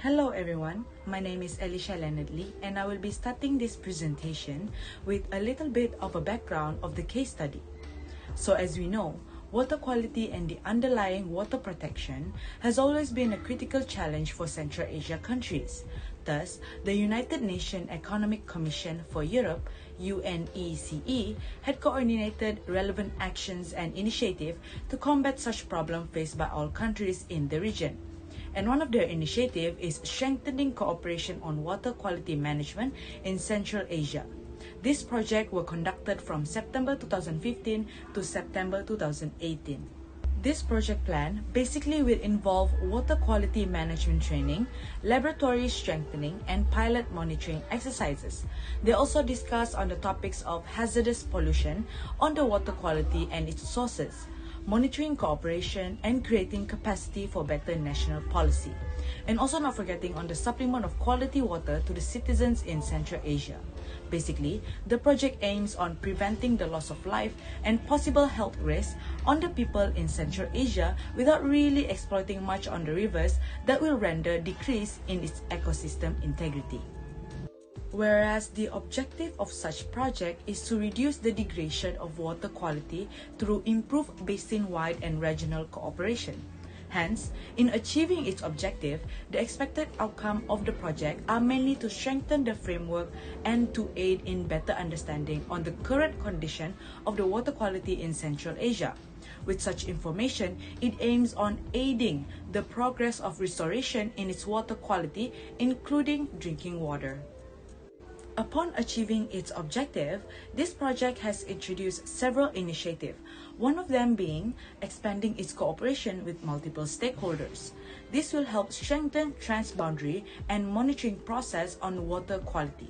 Hello everyone, my name is Ellesya Leonard Lee and I will be starting this presentation with a little bit of a background of the case study. So as we know, water quality and the underlying water protection has always been a critical challenge for Central Asia countries. Thus, the United Nations Economic Commission for Europe, UNECE, had coordinated relevant actions and initiatives to combat such problems faced by all countries in the region. And one of their initiatives is strengthening cooperation on water quality management in Central Asia. This project was conducted from September 2015 to September 2018. This project plan basically will involve water quality management training, laboratory strengthening, and pilot monitoring exercises. They also discuss on the topics of hazardous pollution on the water quality and its sources, monitoring cooperation, and creating capacity for better national policy. And also not forgetting on the supplement of quality water to the citizens in Central Asia. Basically, the project aims on preventing the loss of life and possible health risks on the people in Central Asia without really exploiting much on the rivers that will render decrease in its ecosystem integrity. Whereas the objective of such project is to reduce the degradation of water quality through improved basin-wide and regional cooperation. Hence, in achieving its objective, the expected outcome of the project are mainly to strengthen the framework and to aid in better understanding on the current condition of the water quality in Central Asia. With such information, it aims on aiding the progress of restoration in its water quality, including drinking water. Upon achieving its objective, this project has introduced several initiatives, one of them being expanding its cooperation with multiple stakeholders. This will help strengthen transboundary and monitoring process on water quality.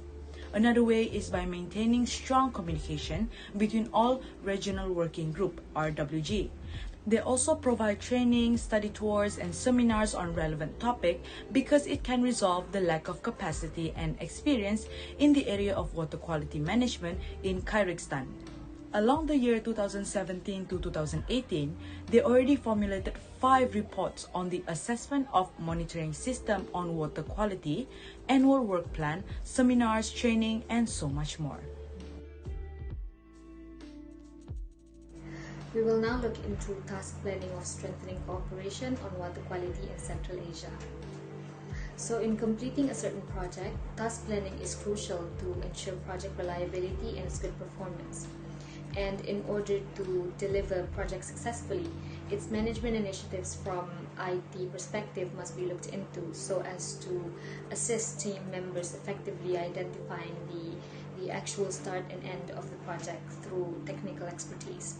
Another way is by maintaining strong communication between all regional working group, RWG. They also provide training, study tours, and seminars on relevant topics because it can resolve the lack of capacity and experience in the area of water quality management in Kyrgyzstan. Along the year 2017 to 2018, they already formulated 5 reports on the assessment of monitoring system on water quality, annual work plan, seminars, training, and so much more. We will now look into task planning of strengthening cooperation on water quality in Central Asia. So in completing a certain project, task planning is crucial to ensure project reliability and its good performance. And in order to deliver projects successfully, its management initiatives from IT perspective must be looked into so as to assist team members effectively identifying the actual start and end of the project through technical expertise.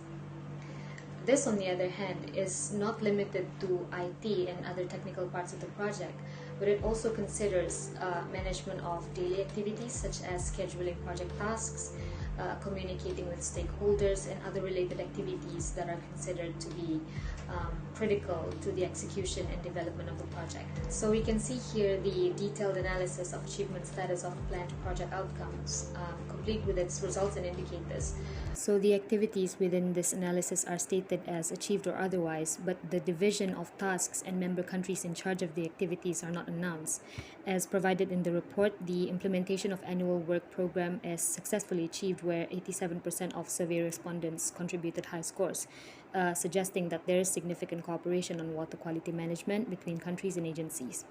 This, on the other hand, is not limited to IT and other technical parts of the project, but it also considers management of daily activities such as scheduling project tasks, communicating with stakeholders, and other related activities that are considered to be critical to the execution and development of the project. So we can see here the detailed analysis of achievement status of planned project outcomes, complete with its results and indicators. So the activities within this analysis are stated as achieved or otherwise, but the division of tasks and member countries in charge of the activities are not announced. As provided in the report, the implementation of annual work program is successfully achieved, where 87% of survey respondents contributed high scores, suggesting that there is significant cooperation on water quality management between countries and agencies.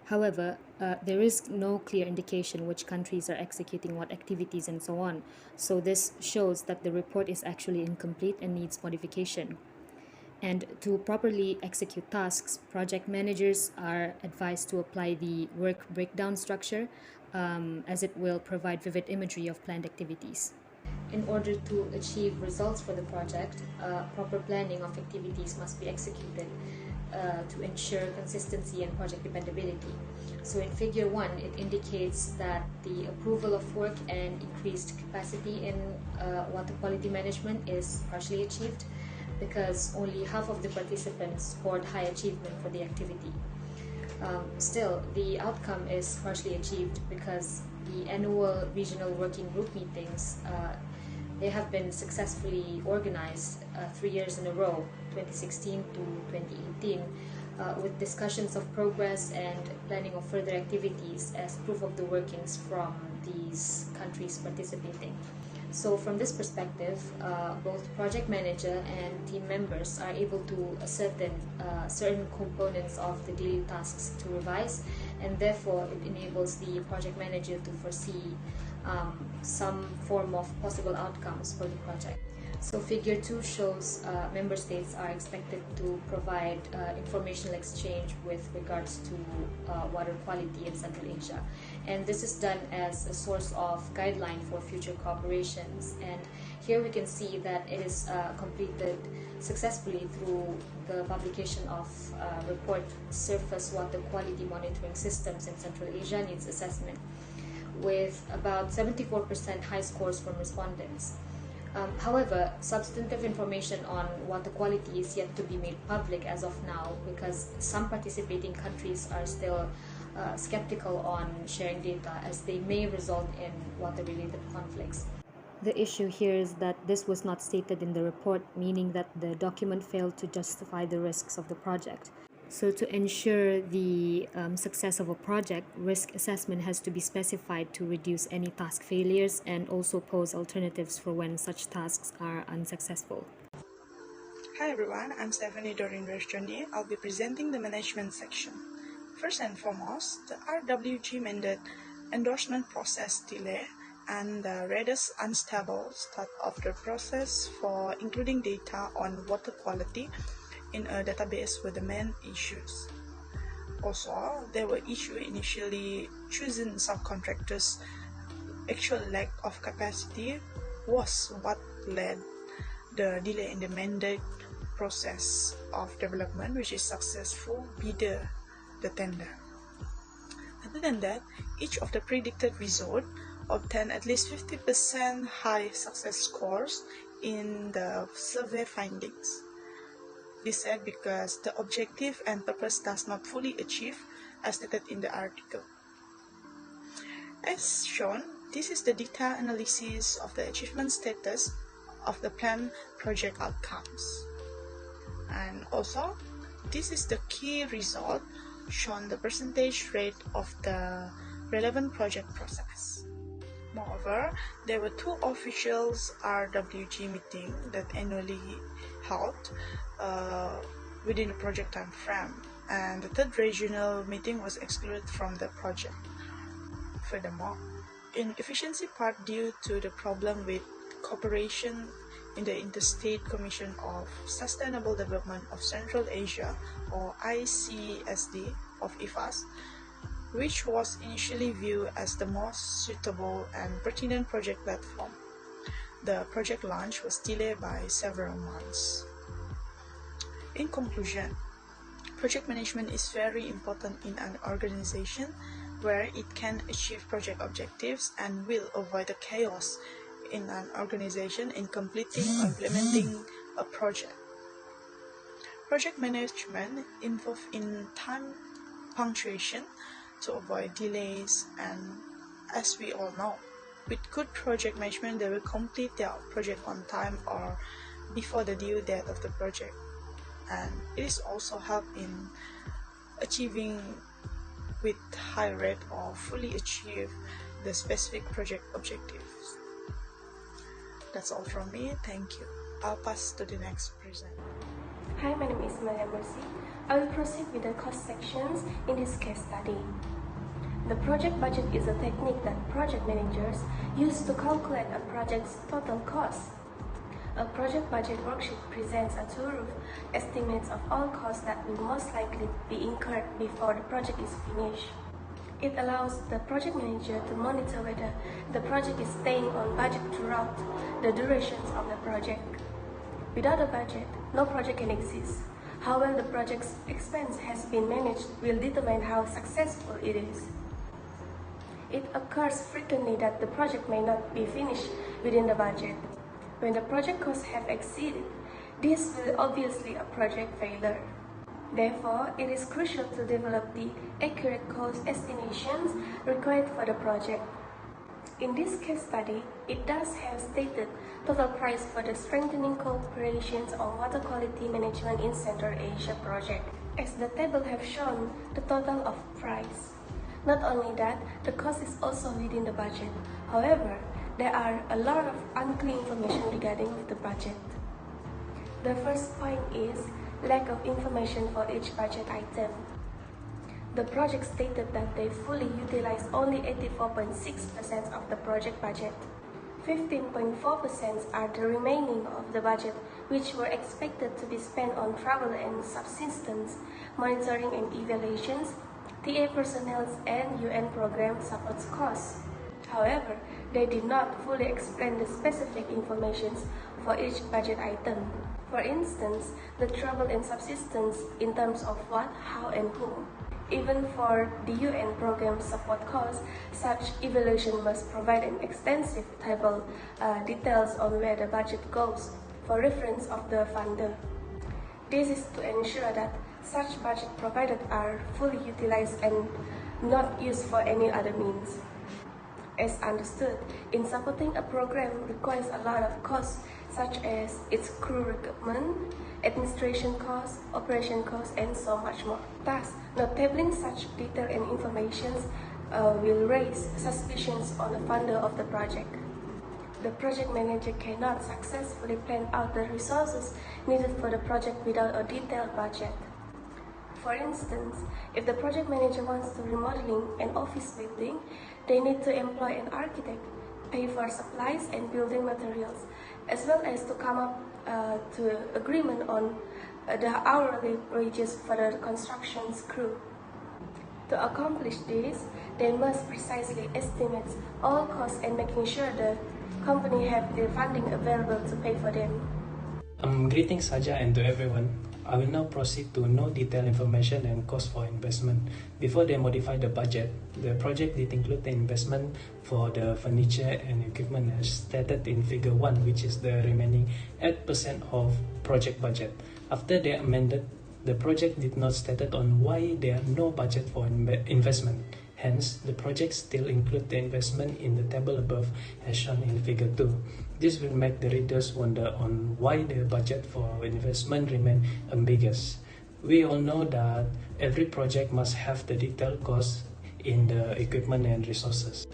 However, there is no clear indication which countries are executing what activities and so on, so this shows that the report is actually incomplete and needs modification. And to properly execute tasks, project managers are advised to apply the work breakdown structure, as it will provide vivid imagery of planned activities. In order to achieve results for the project, proper planning of activities must be executed to ensure consistency and project dependability. So in figure 1, it indicates that the approval of work and increased capacity in water quality management is partially achieved because only half of the participants scored high achievement for the activity. Still, the outcome is partially achieved because the annual regional working group meetings they have been successfully organized 3 years in a row, 2016 to 2018, with discussions of progress and planning of further activities as proof of the workings from these countries participating. So from this perspective, both project manager and team members are able to ascertain certain components of the daily tasks to revise, and therefore it enables the project manager to foresee some form of possible outcomes for the project. So figure 2 shows member states are expected to provide informational exchange with regards to water quality in Central Asia. And this is done as a source of guideline for future cooperations. And here we can see that it is completed successfully through the publication of report Surface Water Quality Monitoring Systems in Central Asia Needs Assessment, with about 74% high scores from respondents. However, substantive information on water quality is yet to be made public as of now, because some participating countries are still skeptical on sharing data, as they may result in water-related conflicts. The issue here is that this was not stated in the report, meaning that the document failed to justify the risks of the project. So to ensure the success of a project, risk assessment has to be specified to reduce any task failures and also pose alternatives for when such tasks are unsuccessful. Hi everyone, I'm Stephanie Doreen Verus. I'll be presenting the management section. First and foremost, the RWG mandate endorsement process delay and the reduced unstable start of the process for including data on water quality in a database were the main issues. Also, there were issues initially choosing subcontractors. Actual lack of capacity was what led the delay in the mandate process of development, which is successful bidder the tender. Other than that, each of the predicted resort obtained at least 50% high success scores in the survey findings. This said because the objective and purpose does not fully achieve as stated in the article. As shown, this is the detailed analysis of the achievement status of the planned project outcomes. And also, this is the key result shown the percentage rate of the relevant project process. Moreover, there were 2 officials RWG meetings that annually held within the project time frame, and the 3rd regional meeting was excluded from the project. Furthermore, in efficiency part due to the problem with cooperation in the Interstate Commission of Sustainable Development of Central Asia, or ICSD of IFAS, which was initially viewed as the most suitable and pertinent project platform. The project launch was delayed by several months. In conclusion, project management is very important in an organization where it can achieve project objectives and will avoid the chaos in an organization in completing or implementing a project. Project management involves in time punctuation to avoid delays, and as we all know, with good project management they will complete their project on time or before the due date of the project, and it is also help in achieving with high rate or fully achieve the specific project objectives. That's all from me, thank you. I'll pass to the next presenter. Hi, my name is Mercie. I will proceed with the cost sections in this case study. The project budget is a technique that project managers use to calculate a project's total cost. A project budget worksheet presents a two-roof estimates of all costs that will most likely be incurred before the project is finished. It allows the project manager to monitor whether the project is staying on budget throughout the durations of the project. Without a budget, no project can exist. How well the project's expense has been managed will determine how successful it is. It occurs frequently that the project may not be finished within the budget. When the project costs have exceeded, this will obviously a project failure. Therefore, it is crucial to develop the accurate cost estimations required for the project. In this case study, it does have stated total price for the strengthening cooperations on water quality management in Central Asia project. as the table have shown the total of price. Not only that, the cost is also within the budget. However, there are a lot of unclear information regarding the budget. The first point is lack of information for each budget item. The project stated that they fully utilized only 84.6% of the project budget. 15.4% are the remaining of the budget, which were expected to be spent on travel and subsistence, monitoring and evaluations, TA personnel and UN program support costs. However, they did not fully explain the specific information for each budget item. For instance, the travel and subsistence in terms of what, how, and whom. Even for the UN program support costs, such evaluation must provide an extensive table details on where the budget goes for reference of the funder. This is to ensure that such budget provided are fully utilized and not used for any other means. As understood, in supporting a program requires a lot of costs such as its crew recruitment, administration costs, operation costs, and so much more. Thus, not tabling such detail and information will raise suspicions on the funder of the project. The project manager cannot successfully plan out the resources needed for the project without a detailed budget. For instance, if the project manager wants to remodeling an office building, they need to employ an architect, pay for supplies and building materials, as well as to come up to agreement on the hourly wages for the construction crew. To accomplish this, they must precisely estimate all costs and making sure the company have the funding available to pay for them. Greetings Saja and to everyone. I will now proceed to know detailed information and cost for investment. Before they modify the budget, the project did include the investment for the furniture and equipment as stated in figure 1, which is the remaining 8% of project budget. After they amended, the project did not stated on why there are no budget for investment. Hence, the project still include the investment in the table above as shown in figure 2. This will make the readers wonder on why the budget for investment remain ambiguous. We all know that every project must have the detailed costs in the equipment and resources.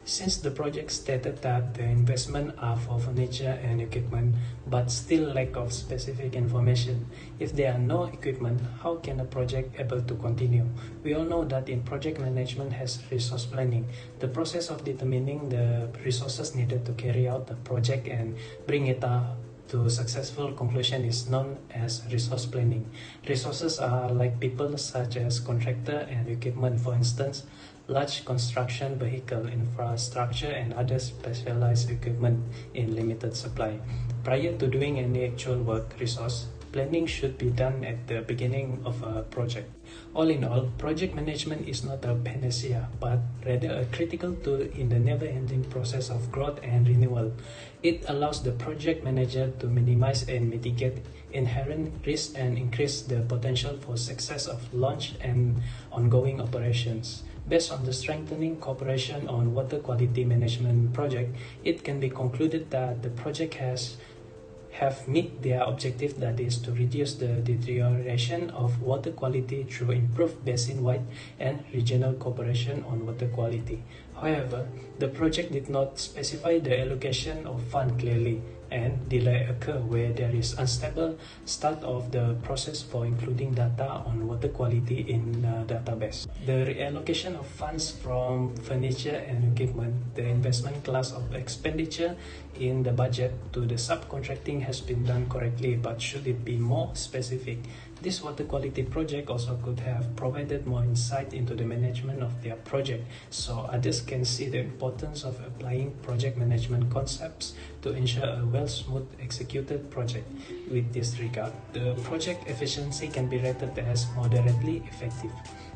Since the project stated that the investment are for furniture and equipment, but still lack of specific information, if there are no equipment, how can a project able to continue? We all know that in project management has resource planning. The process of determining the resources needed to carry out the project and bring it to successful conclusion is known as resource planning. Resources are like people such as contractor and equipment, for instance, large construction vehicle infrastructure and other specialized equipment in limited supply. Prior to doing any actual work, resource planning should be done at the beginning of a project. All in all, project management is not a panacea, but rather a critical tool in the never-ending process of growth and renewal. It allows the project manager to minimize and mitigate inherent risks and increase the potential for success of launch and ongoing operations. Based on the strengthening cooperation on water quality management project, it can be concluded that the project have met their objective, that is to reduce the deterioration of water quality through improved basin-wide and regional cooperation on water quality. However, the project did not specify the allocation of funds clearly, and delay occur where there is unstable start of the process for including data on water quality in database. The reallocation of funds from furniture and equipment, the investment class of expenditure in the budget, to the subcontracting has been done correctly, but should it be more specific? This water quality project also could have provided more insight into the management of their project, so others can see the importance of applying project management concepts to ensure a smooth executed project. With this regard, the project efficiency can be rated as moderately effective.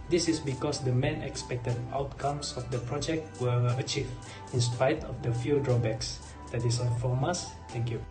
This is because the main expected outcomes of the project were achieved in spite of the few drawbacks. That is all from us. Thank you.